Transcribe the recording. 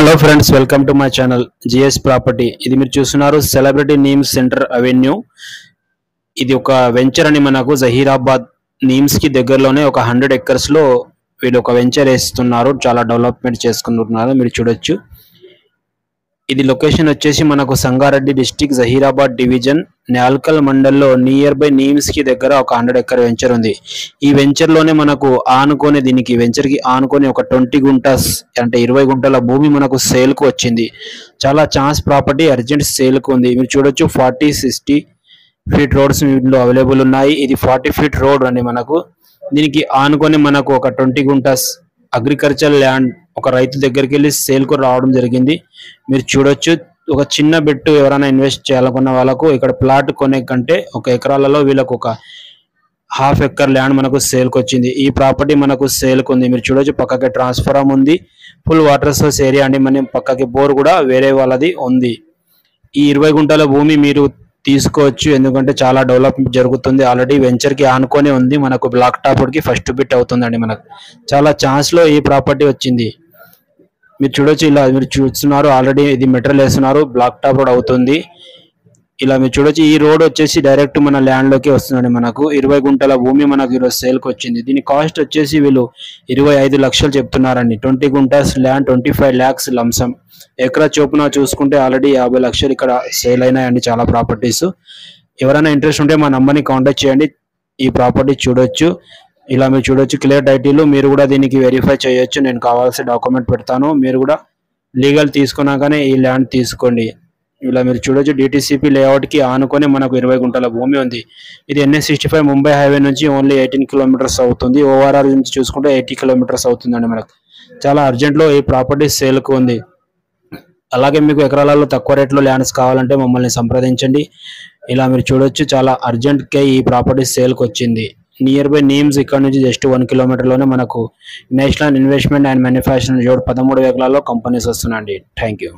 Hello friends, welcome to my channel G S property. ఇది మీరు చూస్తున్నారు సెలబ్రిటీ నీమ్స్ సెంటర్ అవెన్యూ. ఇది ఒక వెంచర్ అని మనకు జహీరాబాద్ నీమ్స్ కి దగ్గరలోనే ఒక 100 acres లో వీళ్ళు ఒక వెంచర్ వేస్తున్నారు. చాలా డెవలప్మెంట్ చేసుకుంటున్నారు. మీరు చూడొచ్చు. ఇది లొకేషన్ వచ్చేసి మనకు సంగారెడ్డి డిస్ట్రిక్ట్ జహీరాబాద్ డివిజన్ న్యాల్కల్ మండల్లో నియర్ బై నీమ్స్ కి దగ్గర ఒక 100 acre వెంచర్ ఉంది. ఈ వెంచర్ లోనే మనకు ఆనుకొని దీనికి వెంచర్ కి ఆనుకొని ఒక 20 గుంటాస్ అంటే 20 గుంటల భూమి మనకు సేల్ కు వచ్చింది. చాలా ఛాన్స్ ప్రాపర్టీ అర్జెంట్ సేల్ కు ఉంది. మీరు చూడొచ్చు 40-60 ఫీట్ రోడ్స్ ఇందులో అవైలబుల్ ఉన్నాయి. ఇది 40 ఫీట్ రోడ్ అండి. మనకు దీనికి ఆనుకొని మనకు ఒక 20 గుంటాస్ అగ్రికల్చర్ ల్యాండ్ ఒక రైతు దగ్గరికి వెళ్ళి సేల్ కు రావడం జరిగింది. మీరు చూడొచ్చు. ఒక చిన్న బిట్టు ఎవరైనా ఇన్వెస్ట్ చేయాలనుకున్న వాళ్ళకు ఇక్కడ ప్లాట్ కొనే కంటే 1 ఎకరాలలో వీళ్ళకు ఒక 1/2 acre ల్యాండ్ మనకు సేల్ కు వచ్చింది. ఈ ప్రాపర్టీ మనకు సేల్ కు ఉంది. మీరు చూడొచ్చు. పక్కకి ట్రాన్స్ఫార్మర్ ఉంది. ఫుల్ వాటర్ సోర్స్ ఏరియా అండి. మనం పక్కకి బోర్ కూడా వేరే వాళ్ళది ఉంది. ఈ 20 గుంటల భూమి మీరు తీసుకోవచ్చు. ఎందుకంటే చాలా డెవలప్మెంట్ జరుగుతుంది. ఆల్రెడీ వెంచర్ కి ఆనుకొని ఉంది. మనకు బ్లాక్ టాప్ కి ఫస్ట్ బిట్ అవుతుందండి. మనకు చాలా ఛాన్స్ లో ఈ ప్రాపర్టీ వచ్చింది. మీరు చూడొచ్చు. ఇలా మీరు చూస్తున్నారు. ఆల్రెడీ ఇది మెటీరియల్ వేస్తున్నారు. బ్లాక్ టాప్ రోడ్ అవుతుంది. ఇలా మీరు చూడొచ్చు. ఈ రోడ్ వచ్చేసి డైరెక్ట్ మన ల్యాండ్ లోకి వస్తుందండి. మనకు 20 గుంటల భూమి మనకు ఈరోజు సేల్ కు వచ్చింది. దీని కాస్ట్ వచ్చేసి వీళ్ళు 25 లక్షలు చెప్తున్నారండి. 20 గుంటాస్ ల్యాండ్ 25 lakhs లంసం. ఎకరా చొప్పున చూసుకుంటే ఆల్రెడీ 50 లక్షలు ఇక్కడ సేల్ అయినాయండి. చాలా ప్రాపర్టీస్. ఎవరైనా ఇంట్రెస్ట్ ఉంటే మా నంబర్ని కాంటాక్ట్ చేయండి. ఈ ప్రాపర్టీ చూడొచ్చు. ఇలా మీరు చూడొచ్చు. Clear title. మీరు కూడా దీనికి వెరిఫై చేయొచ్చు. నేను కావాల్సిన డాక్యుమెంట్ పెడతాను. మీరు కూడా లీగల్ తీసుకున్నాకనే ఈ ల్యాండ్ తీసుకోండి. ఇలా మీరు చూడొచ్చు. డిటిసిపి లేఅవుట్ కి ఆనుకొని మనకు 20 గుంటల భూమి ఉంది. ఇది NH65 ముంబై హైవే నుంచి ఓన్లీ 18 kilometers అవుతుంది. ఓఆర్ఆర్ నుంచి చూసుకుంటే 80 kilometers అవుతుందండి. మనకు చాలా అర్జెంట్ లో ఈ ప్రాపర్టీ సేల్ కు ఉంది. అలాగే మీకు ఎకరాలలో తక్కువ రేట్లో ల్యాండ్స్ కావాలంటే మమ్మల్ని సంప్రదించండి. ఇలా మీరు చూడొచ్చు. చాలా అర్జెంట్ కే ఈ ప్రాపర్టీ సేల్ కు వచ్చింది. నియర్ బై నీమ్స్ ఇక్కడ నుంచి జస్ట్ 1 kilometer లోనే మనకు నేషనల్ ఇన్వెస్ట్మెంట్ అండ్ మ్యానుఫ్యాక్చరింగ్ జోడ్ 13 ఎకరాల్లో కంపెనీస్ వస్తున్నాయండి. Thank you.